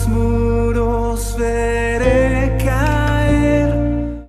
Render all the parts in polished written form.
los muros veré caer.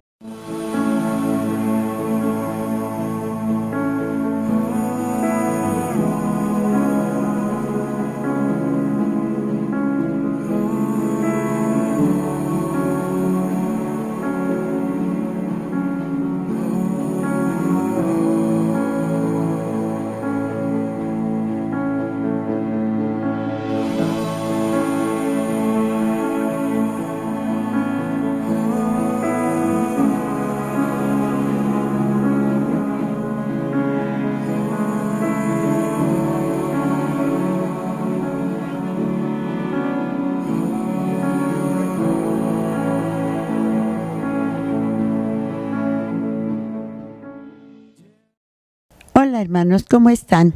Hola hermanos, ¿cómo están?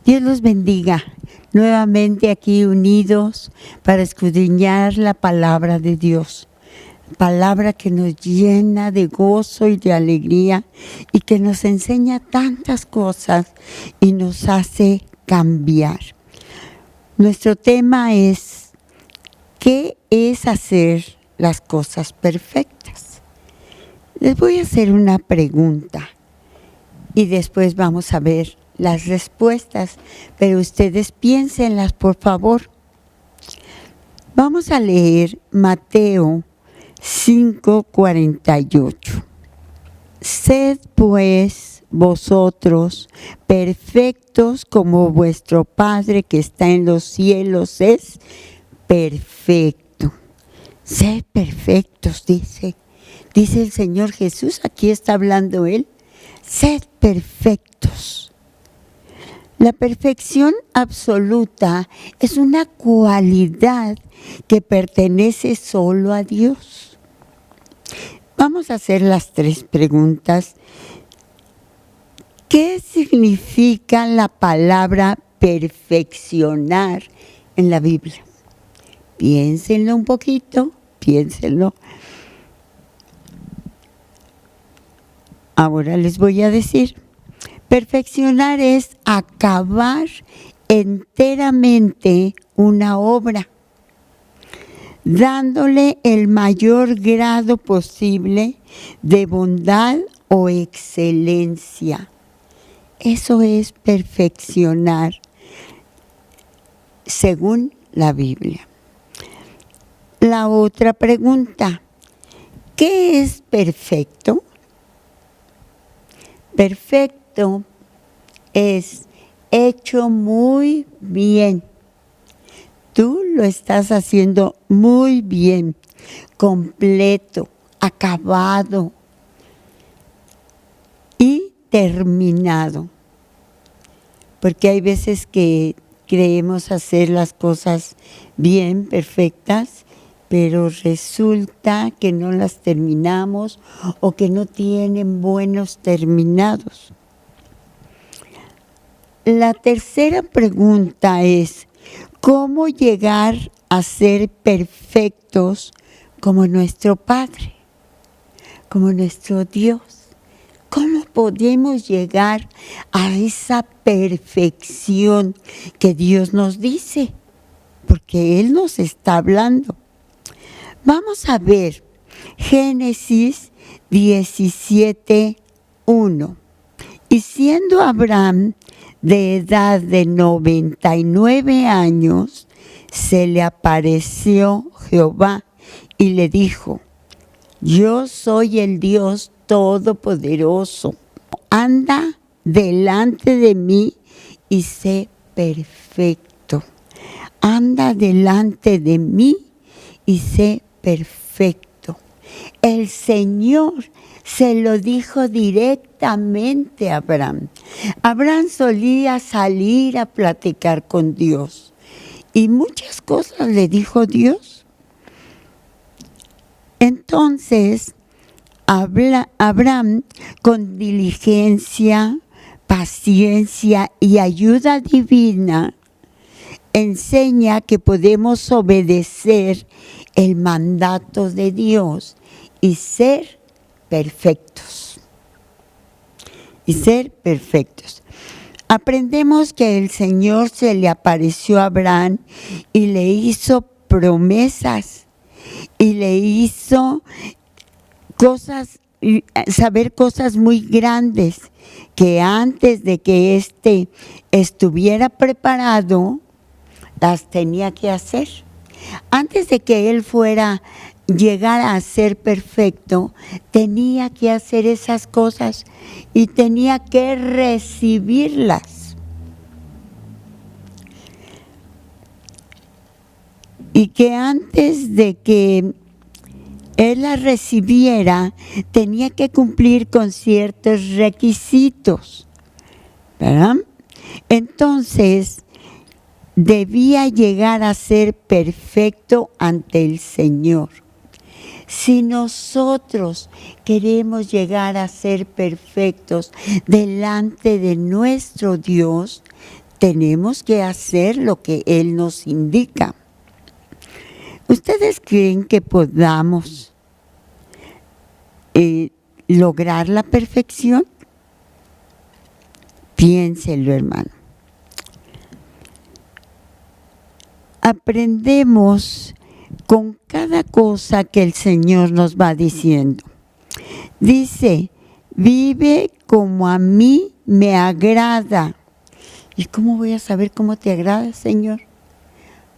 Dios los bendiga. Nuevamente aquí unidos para escudriñar la palabra de Dios. Palabra que nos llena de gozo y de alegría y que nos enseña tantas cosas y nos hace cambiar. Nuestro tema es, ¿qué es hacer las cosas perfectas? Les voy a hacer una pregunta. Y después vamos a ver las respuestas, pero ustedes piénsenlas, por favor. Vamos a leer Mateo 5:48. Sed pues vosotros perfectos como vuestro Padre que está en los cielos es perfecto. Sed perfectos, dice el Señor Jesús, aquí está hablando Él. Sed perfectos. La perfección absoluta es una cualidad que pertenece solo a Dios. Vamos a hacer las 3 preguntas. ¿Qué significa la palabra perfeccionar en la Biblia? Piénsenlo un poquito, piénsenlo. Ahora les voy a decir, perfeccionar es acabar enteramente una obra, dándole el mayor grado posible de bondad o excelencia. Eso es perfeccionar, según la Biblia. La otra pregunta, ¿qué es perfecto? Perfecto es hecho muy bien. Tú lo estás haciendo muy bien, completo, acabado y terminado. Porque hay veces que creemos hacer las cosas bien, perfectas, pero resulta que no las terminamos o que no tienen buenos terminados. La tercera pregunta es, ¿cómo llegar a ser perfectos como nuestro Padre, como nuestro Dios? ¿Cómo podemos llegar a esa perfección que Dios nos dice? Porque Él nos está hablando. Vamos a ver Génesis 17:1. Y siendo Abraham de edad de 99 años, se le apareció Jehová y le dijo: Yo soy el Dios Todopoderoso. Anda delante de mí y sé perfecto. Anda delante de mí y sé perfecto. El Señor se lo dijo directamente a Abraham. Abraham solía salir a platicar con Dios y muchas cosas le dijo Dios. Entonces, Abraham, con diligencia, paciencia y ayuda divina, enseña que podemos obedecer el mandato de Dios y ser perfectos. Aprendemos que el Señor se le apareció a Abraham y le hizo promesas y le hizo saber cosas muy grandes que antes de que éste estuviera preparado, las tenía que hacer. Antes de que él llegara a ser perfecto, tenía que hacer esas cosas y tenía que recibirlas. Y que antes de que él la recibiera, tenía que cumplir con ciertos requisitos, ¿verdad? Entonces, debía llegar a ser perfecto ante el Señor. Si nosotros queremos llegar a ser perfectos delante de nuestro Dios, tenemos que hacer lo que Él nos indica. ¿Ustedes creen que podamos lograr la perfección? Piénselo, hermano. Aprendemos con cada cosa que el Señor nos va diciendo. Dice, vive como a mí me agrada. ¿Y cómo voy a saber cómo te agrada, Señor?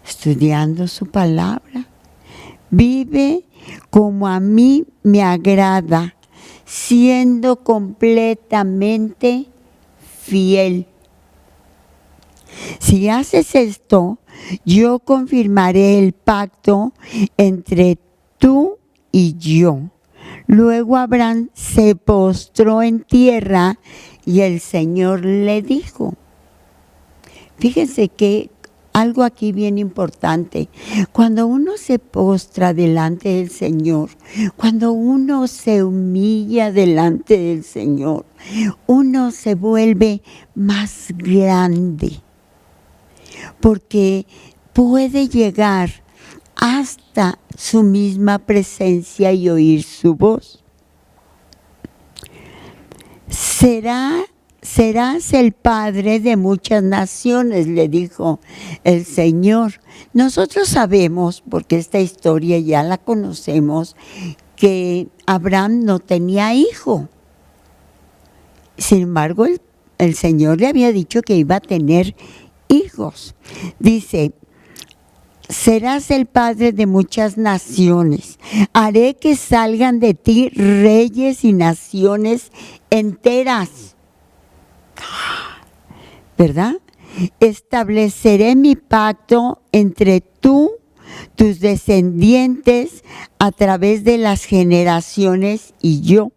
Estudiando su palabra. Vive como a mí me agrada, siendo completamente fiel. Si haces esto, yo confirmaré el pacto entre tú y yo. Luego Abraham se postró en tierra y el Señor le dijo. Fíjense que algo aquí bien importante. Cuando uno se postra delante del Señor, cuando uno se humilla delante del Señor, uno se vuelve más grande. Porque puede llegar hasta su misma presencia y oír su voz. Serás el padre de muchas naciones, le dijo el Señor. Nosotros sabemos, porque esta historia ya la conocemos, que Abraham no tenía hijo. Sin embargo, el Señor le había dicho que iba a tener hijos. Dice, serás el padre de muchas naciones. Haré que salgan de ti reyes y naciones enteras. ¿Verdad? Estableceré mi pacto entre tú, tus descendientes, a través de las generaciones y yo.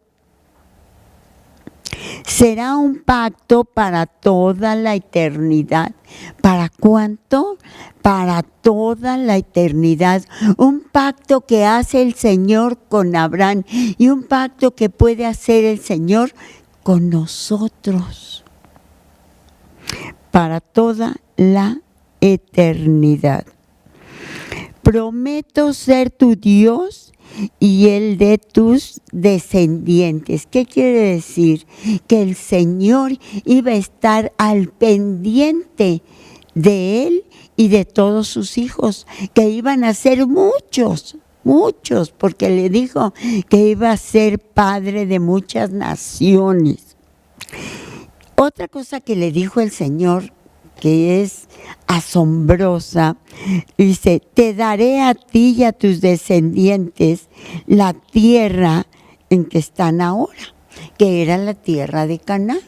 Será un pacto para toda la eternidad. ¿Para cuánto? Para toda la eternidad. Un pacto que hace el Señor con Abraham y un pacto que puede hacer el Señor con nosotros. Para toda la eternidad. Prometo ser tu Dios y el de tus descendientes. ¿Qué quiere decir? Que el Señor iba a estar al pendiente de él y de todos sus hijos, que iban a ser muchos, porque le dijo que iba a ser padre de muchas naciones. Otra cosa que le dijo el Señor, que es asombrosa, dice, te daré a ti y a tus descendientes la tierra en que están ahora, que era la tierra de Canaán.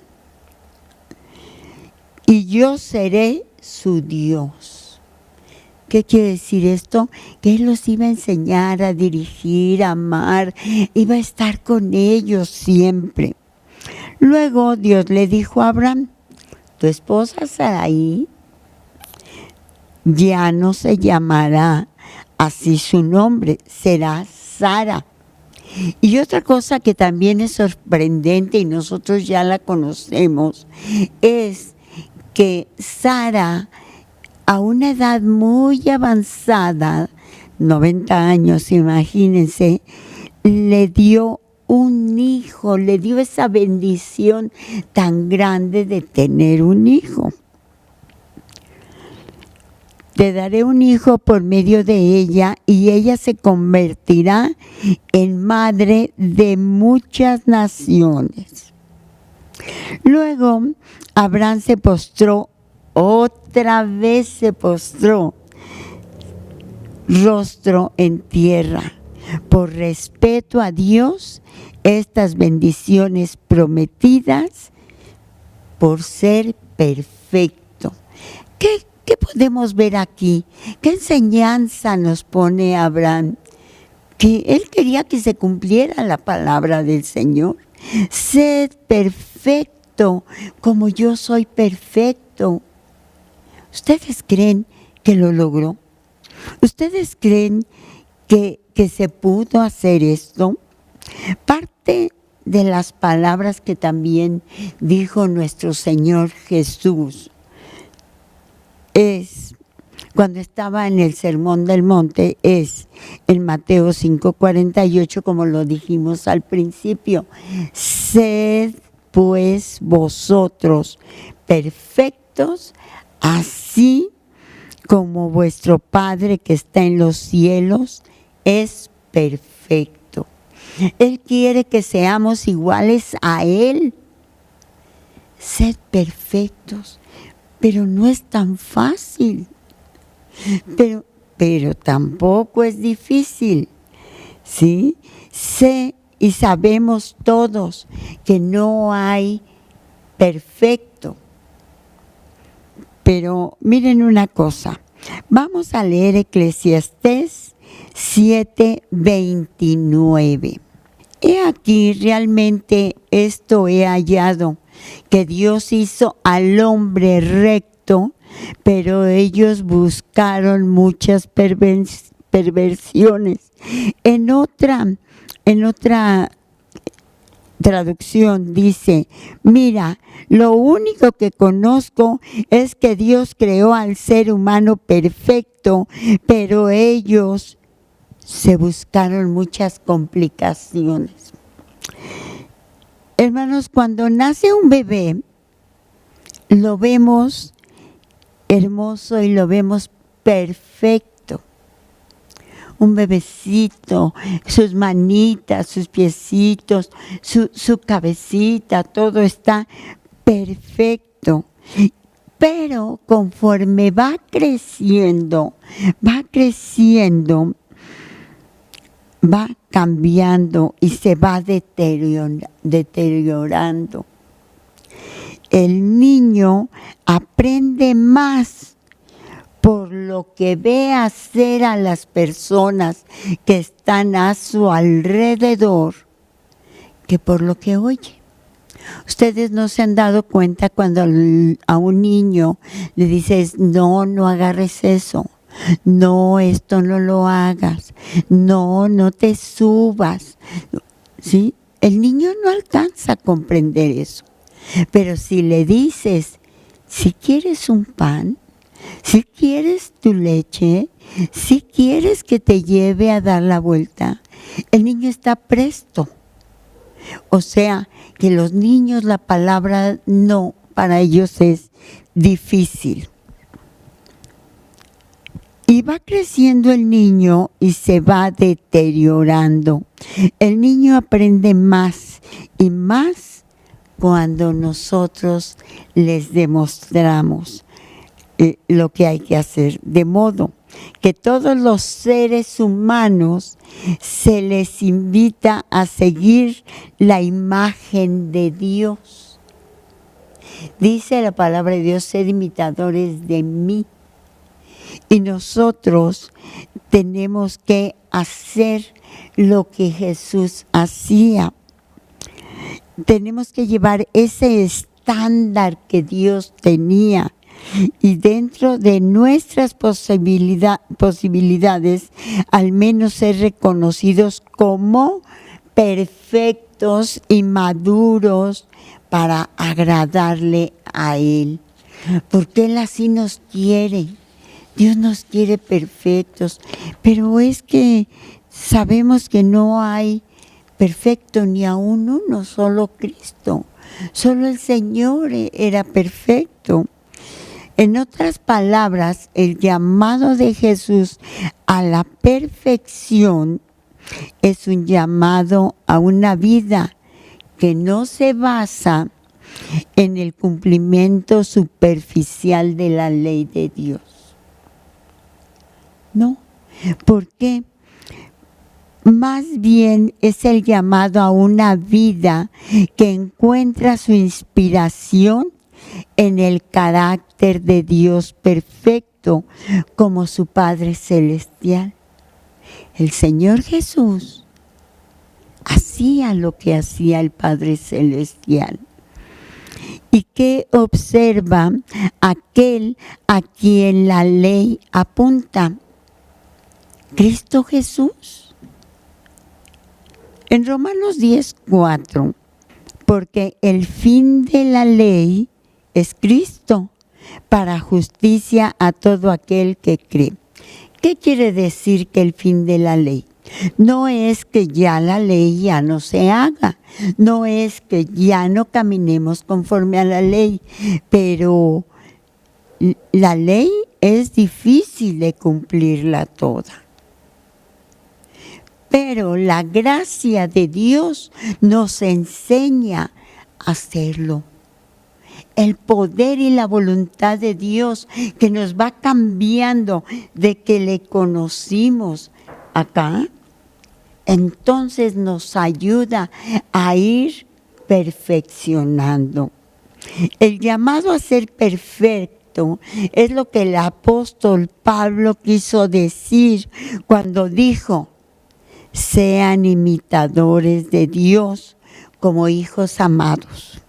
Y yo seré su Dios. ¿Qué quiere decir esto? Que Él los iba a enseñar, a dirigir, a amar, iba a estar con ellos siempre. Luego Dios le dijo a Abraham, tu esposa Sarai ya no se llamará así su nombre, será Sara. Y otra cosa que también es sorprendente y nosotros ya la conocemos, es que Sara, a una edad muy avanzada, 90 años, imagínense, le dio un hijo, le dio esa bendición tan grande de tener un hijo. te daré un hijo por medio de ella y ella se convertirá en madre de muchas naciones. Luego Abraham se postró, otra vez se postró, rostro en tierra. Por respeto a Dios, estas bendiciones prometidas, por ser perfecto. ¿Qué podemos ver aquí? ¿Qué enseñanza nos pone Abraham? Que él quería que se cumpliera la palabra del Señor. Sed perfecto como yo soy perfecto. ¿Ustedes creen que lo logró? ¿Ustedes creen que se pudo hacer esto? Parte de las palabras que también dijo nuestro Señor Jesús es, cuando estaba en el Sermón del Monte, es en Mateo 5:48, como lo dijimos al principio. Sed pues vosotros perfectos, así como vuestro Padre que está en los cielos es perfecto. Él quiere que seamos iguales a Él. Sed perfectos. Pero no es tan fácil, pero tampoco es difícil, ¿sí? Sé y sabemos todos que no hay perfecto. Pero miren una cosa, vamos a leer Eclesiastés 7:29. He aquí, realmente esto he hallado, que Dios hizo al hombre recto, pero ellos buscaron muchas perversiones. En otra traducción dice, mira, lo único que conozco es que Dios creó al ser humano perfecto, pero ellos se buscaron muchas complicaciones. Hermanos, cuando nace un bebé, lo vemos hermoso y lo vemos perfecto. Un bebecito, sus manitas, sus piecitos, su cabecita, todo está perfecto. Pero conforme va creciendo, va cambiando y se va deteriorando. El niño aprende más por lo que ve hacer a las personas que están a su alrededor que por lo que oye. Ustedes no se han dado cuenta cuando a un niño le dices, no agarres eso. No, esto no lo hagas. No te subas. ¿Sí? El niño no alcanza a comprender eso. Pero si le dices, si quieres un pan, si quieres tu leche, si quieres que te lleve a dar la vuelta, el niño está presto. O sea, que los niños la palabra no, para ellos es difícil. Y va creciendo el niño y se va deteriorando. El niño aprende más y más cuando nosotros les demostramos lo que hay que hacer. De modo que todos los seres humanos se les invita a seguir la imagen de Dios. Dice la palabra de Dios, sed imitadores de mí. Y nosotros tenemos que hacer lo que Jesús hacía. Tenemos que llevar ese estándar que Dios tenía. Y dentro de nuestras posibilidades, al menos ser reconocidos como perfectos y maduros para agradarle a Él. Porque Él así nos quiere. Dios nos quiere perfectos, pero es que sabemos que no hay perfecto ni aún uno, solo Cristo. Solo el Señor era perfecto. En otras palabras, el llamado de Jesús a la perfección es un llamado a una vida que no se basa en el cumplimiento superficial de la ley de Dios. No, porque más bien es el llamado a una vida que encuentra su inspiración en el carácter de Dios perfecto como su Padre Celestial. El Señor Jesús hacía lo que hacía el Padre Celestial. ¿Y qué observa aquel a quien la ley apunta? Cristo Jesús. En Romanos 10:4, porque el fin de la ley es Cristo, para justicia a todo aquel que cree. ¿Qué quiere decir que el fin de la ley? No es que ya la ley ya no se haga, no es que ya no caminemos conforme a la ley, pero la ley es difícil de cumplirla toda. Pero la gracia de Dios nos enseña a hacerlo. El poder y la voluntad de Dios que nos va cambiando de que le conocimos acá, entonces nos ayuda a ir perfeccionando. El llamado a ser perfecto es lo que el apóstol Pablo quiso decir cuando dijo: sean imitadores de Dios como hijos amados.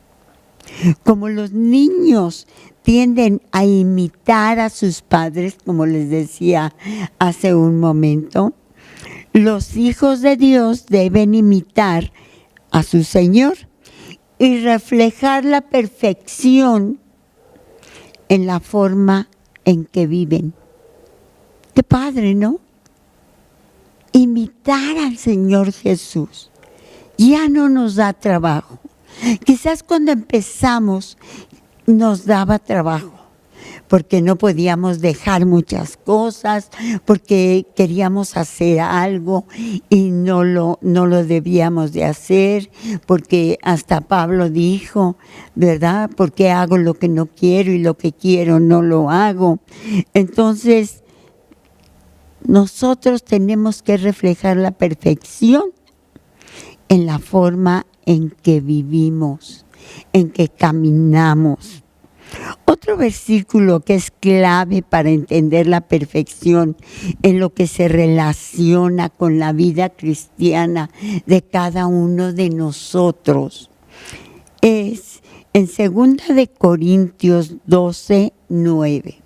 Como los niños tienden a imitar a sus padres, como les decía hace un momento, los hijos de Dios deben imitar a su Señor y reflejar la perfección en la forma en que viven. Qué padre, ¿no? Imitar al Señor Jesús ya no nos da trabajo. Quizás cuando empezamos nos daba trabajo, porque no podíamos dejar muchas cosas, porque queríamos hacer algo y no lo debíamos de hacer, porque hasta Pablo dijo, ¿verdad? Porque hago lo que no quiero y lo que quiero no lo hago. Entonces, nosotros tenemos que reflejar la perfección en la forma en que vivimos, en que caminamos. Otro versículo que es clave para entender la perfección en lo que se relaciona con la vida cristiana de cada uno de nosotros es en 2 de Corintios 12:9.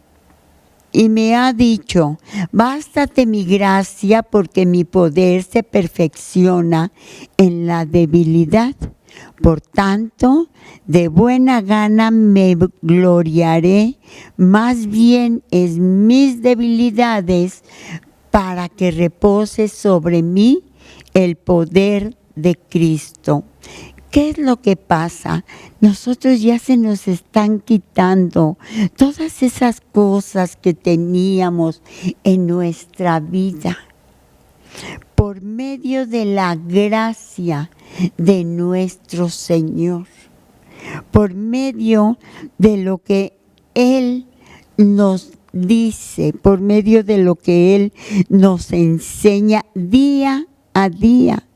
Y me ha dicho: bástate mi gracia, porque mi poder se perfecciona en la debilidad. Por tanto, de buena gana me gloriaré, más bien es mis debilidades, para que repose sobre mí el poder de Cristo. ¿Qué es lo que pasa? Nosotros ya se nos están quitando todas esas cosas que teníamos en nuestra vida. Por medio de la gracia de nuestro Señor. Por medio de lo que Él nos dice, por medio de lo que Él nos enseña día a día.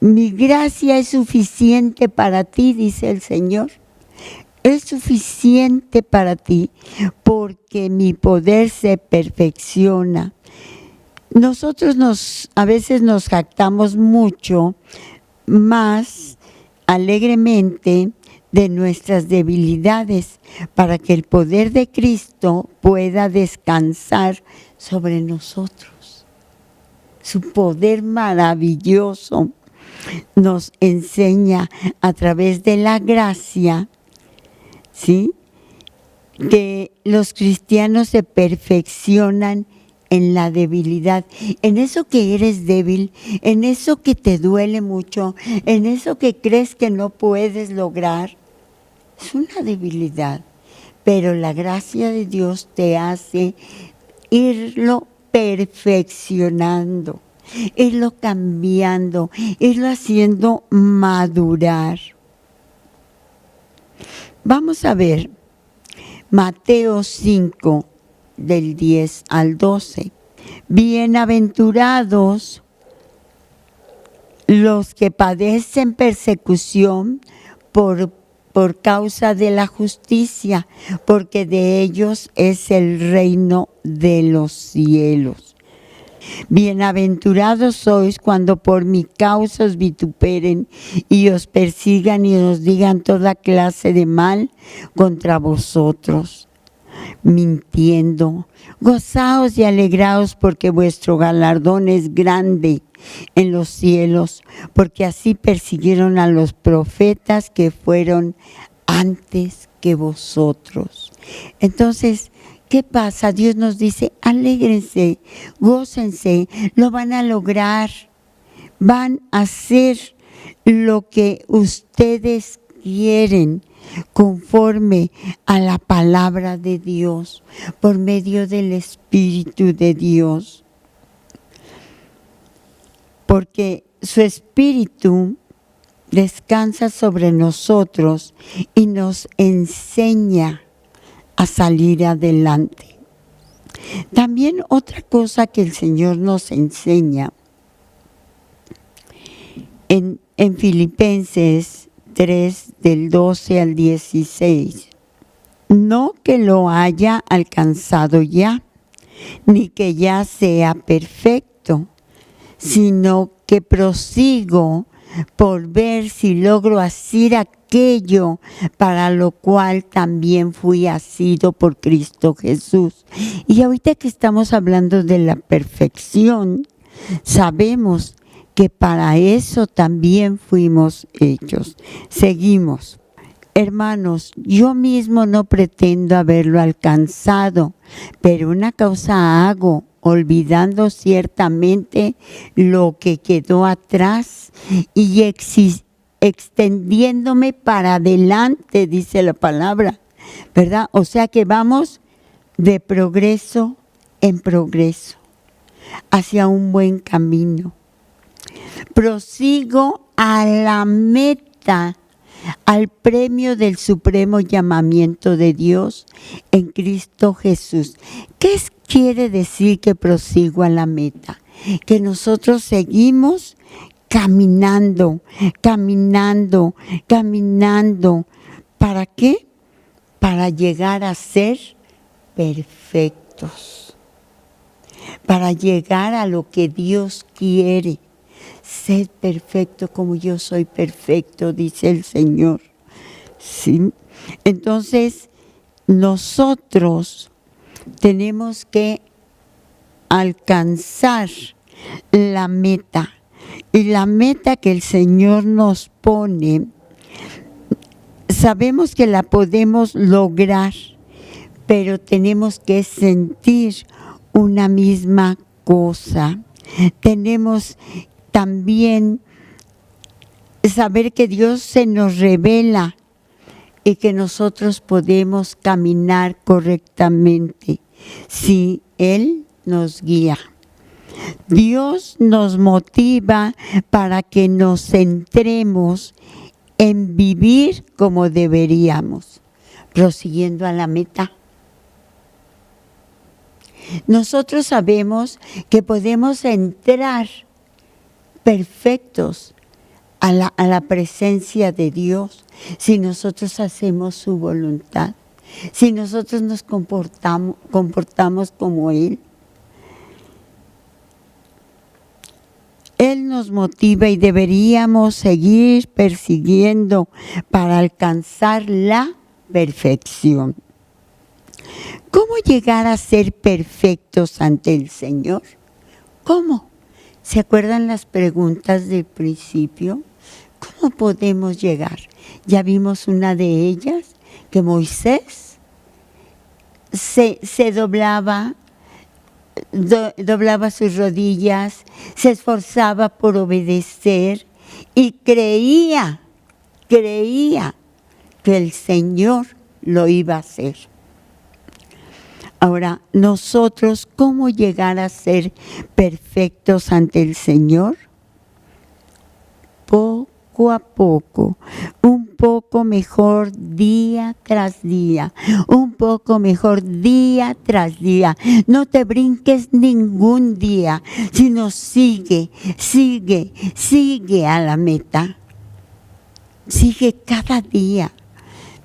Mi gracia es suficiente para ti, dice el Señor. Es suficiente para ti porque mi poder se perfecciona. Nosotros a veces nos jactamos mucho, más alegremente, de nuestras debilidades para que el poder de Cristo pueda descansar sobre nosotros. Su poder maravilloso nos enseña a través de la gracia, ¿sí?, que los cristianos se perfeccionan en la debilidad, en eso que eres débil, en eso que te duele mucho, en eso que crees que no puedes lograr. Es una debilidad, pero la gracia de Dios te hace irlo perfeccionando, irlo cambiando, irlo haciendo madurar. Vamos a ver Mateo 5, del 10 al 12. Bienaventurados los que padecen persecución por causa de la justicia, porque de ellos es el reino de los cielos. Bienaventurados sois cuando por mi causa os vituperen y os persigan y os digan toda clase de mal contra vosotros, mintiendo. Gozaos y alegraos porque vuestro galardón es grande en los cielos, porque así persiguieron a los profetas que fueron antes que vosotros. Entonces, ¿qué pasa? Dios nos dice, alégrense, gócense, lo van a lograr, van a hacer lo que ustedes quieren conforme a la palabra de Dios, por medio del Espíritu de Dios. Porque su Espíritu descansa sobre nosotros y nos enseña a salir adelante. También otra cosa que el Señor nos enseña en Filipenses 3, del 12 al 16, no que lo haya alcanzado ya, ni que ya sea perfecto, sino que prosigo por ver si logro hacer aquello para lo cual también fui asido por Cristo Jesús. Y ahorita que estamos hablando de la perfección, sabemos que para eso también fuimos hechos. Seguimos. Hermanos, yo mismo no pretendo haberlo alcanzado, pero una cosa hago, olvidando ciertamente lo que quedó atrás y extendiéndome para adelante, dice la palabra, ¿verdad? O sea que vamos de progreso en progreso, hacia un buen camino. Prosigo a la meta, al premio del supremo llamamiento de Dios en Cristo Jesús. ¿Qué quiere decir que prosigo a la meta? Que nosotros seguimos caminando. ¿Para qué? Para llegar a ser perfectos. Para llegar a lo que Dios quiere. Sed perfecto como yo soy perfecto, dice el Señor. ¿Sí? Entonces, nosotros tenemos que alcanzar la meta. Y la meta que el Señor nos pone, sabemos que la podemos lograr, pero tenemos que sentir una misma cosa. Tenemos también saber que Dios se nos revela y que nosotros podemos caminar correctamente si Él nos guía. Dios nos motiva para que nos centremos en vivir como deberíamos, prosiguiendo a la meta. Nosotros sabemos que podemos entrar perfectos a la presencia de Dios si nosotros hacemos su voluntad, si nosotros nos comportamos como Él. Él nos motiva y deberíamos seguir persiguiendo para alcanzar la perfección. ¿Cómo llegar a ser perfectos ante el Señor? ¿Cómo? ¿Se acuerdan las preguntas del principio? ¿Cómo podemos llegar? Ya vimos una de ellas, que Moisés se doblaba sus rodillas, se esforzaba por obedecer y creía que el Señor lo iba a hacer. Ahora, nosotros, ¿cómo llegar a ser perfectos ante el Señor? Poco a poco, un poco mejor día tras día, un poco mejor día tras día. No te brinques ningún día, sino sigue a la meta. Sigue cada día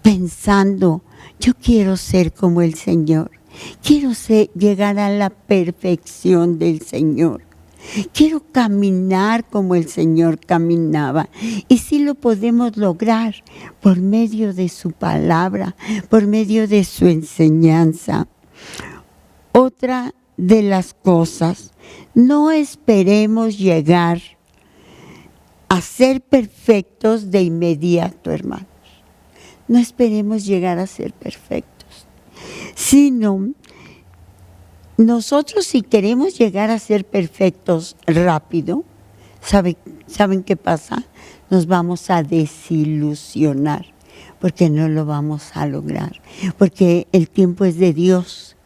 pensando, yo quiero ser como el Señor. Quiero llegar a la perfección del Señor. Quiero caminar como el Señor caminaba. Y sí lo podemos lograr por medio de su palabra, por medio de su enseñanza. Otra de las cosas, no esperemos llegar a ser perfectos de inmediato, hermanos. No esperemos llegar a ser perfectos, sino nosotros, si queremos llegar a ser perfectos rápido, ¿saben qué pasa? Nos vamos a desilusionar porque no lo vamos a lograr, porque el tiempo es de Dios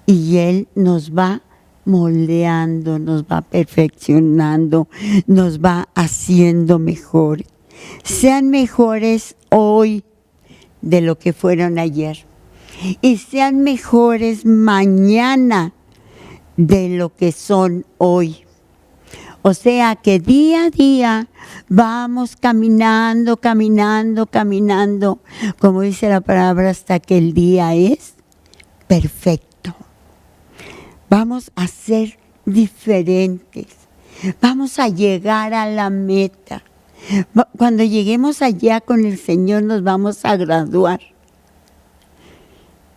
y Él nos va moldeando, nos va perfeccionando, nos va haciendo mejores. Sean mejores hoy de lo que fueron ayer. Y sean mejores mañana de lo que son hoy. O sea que día a día vamos caminando, como dice la palabra, hasta que el día es perfecto. Vamos a ser diferentes. Vamos a llegar a la meta. Cuando lleguemos allá con el Señor nos vamos a graduar.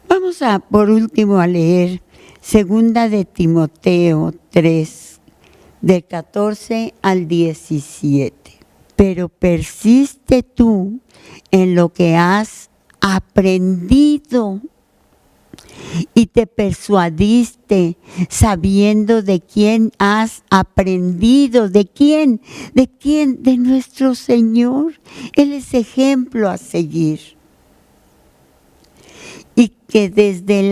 Vamos por último a leer 2 de Timoteo 3, del 14 al 17. Pero persiste tú en lo que has aprendido y te persuadiste, sabiendo de quién has aprendido. ¿De quién? ¿De quién? De nuestro Señor. Él es ejemplo a seguir. Y que desde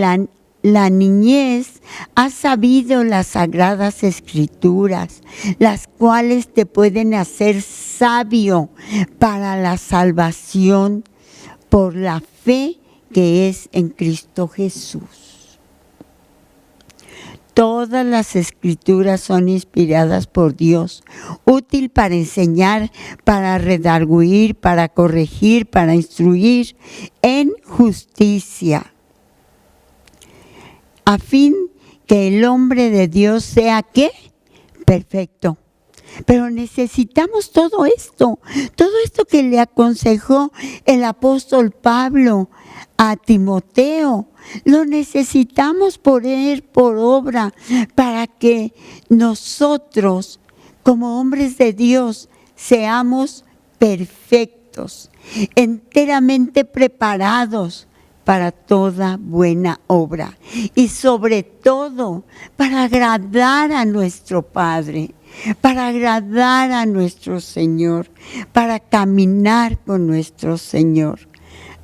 la niñez has sabido las sagradas escrituras, las cuales te pueden hacer sabio para la salvación por la fe que es en Cristo Jesús. Todas las escrituras son inspiradas por Dios, útil para enseñar, para redarguir, para corregir, para instruir en justicia, a fin que el hombre de Dios sea, ¿qué? Perfecto. Pero necesitamos todo esto que le aconsejó el apóstol Pablo a Timoteo. Lo necesitamos poner por obra para que nosotros, como hombres de Dios, seamos perfectos, enteramente preparados para toda buena obra y sobre todo para agradar a nuestro Padre, para agradar a nuestro Señor, para caminar con nuestro Señor.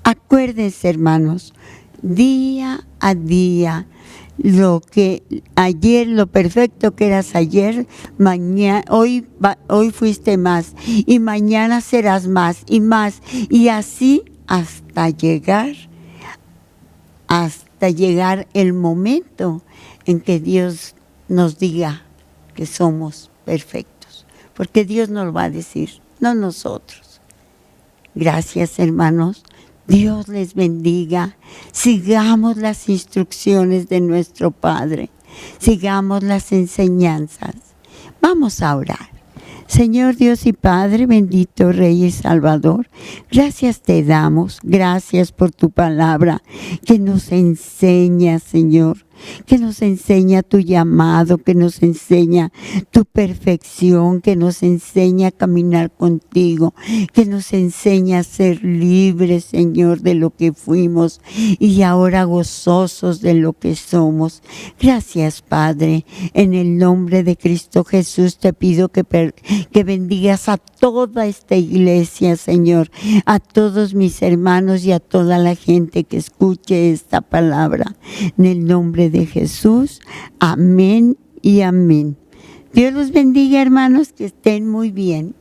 Acuérdense, hermanos, día a día, lo perfecto que eras ayer, hoy fuiste más y mañana serás más y así hasta llegar el momento en que Dios nos diga que somos perfectos, porque Dios nos va a decir, no nosotros. Gracias, hermanos. Dios les bendiga. Sigamos las instrucciones de nuestro Padre. Sigamos las enseñanzas. Vamos a orar. Señor Dios y Padre, bendito Rey y Salvador, gracias te damos, gracias por tu palabra que nos enseña, Señor, que nos enseña tu llamado, que nos enseña tu perfección, que nos enseña a caminar contigo, que nos enseña a ser libres, Señor, de lo que fuimos y ahora gozosos de lo que somos. Gracias, Padre. En el nombre de Cristo Jesús te pido que bendigas a toda esta iglesia, Señor, a todos mis hermanos y a toda la gente que escuche esta palabra. En el nombre de Jesús, amén y amén. Dios los bendiga, hermanos, que estén muy bien.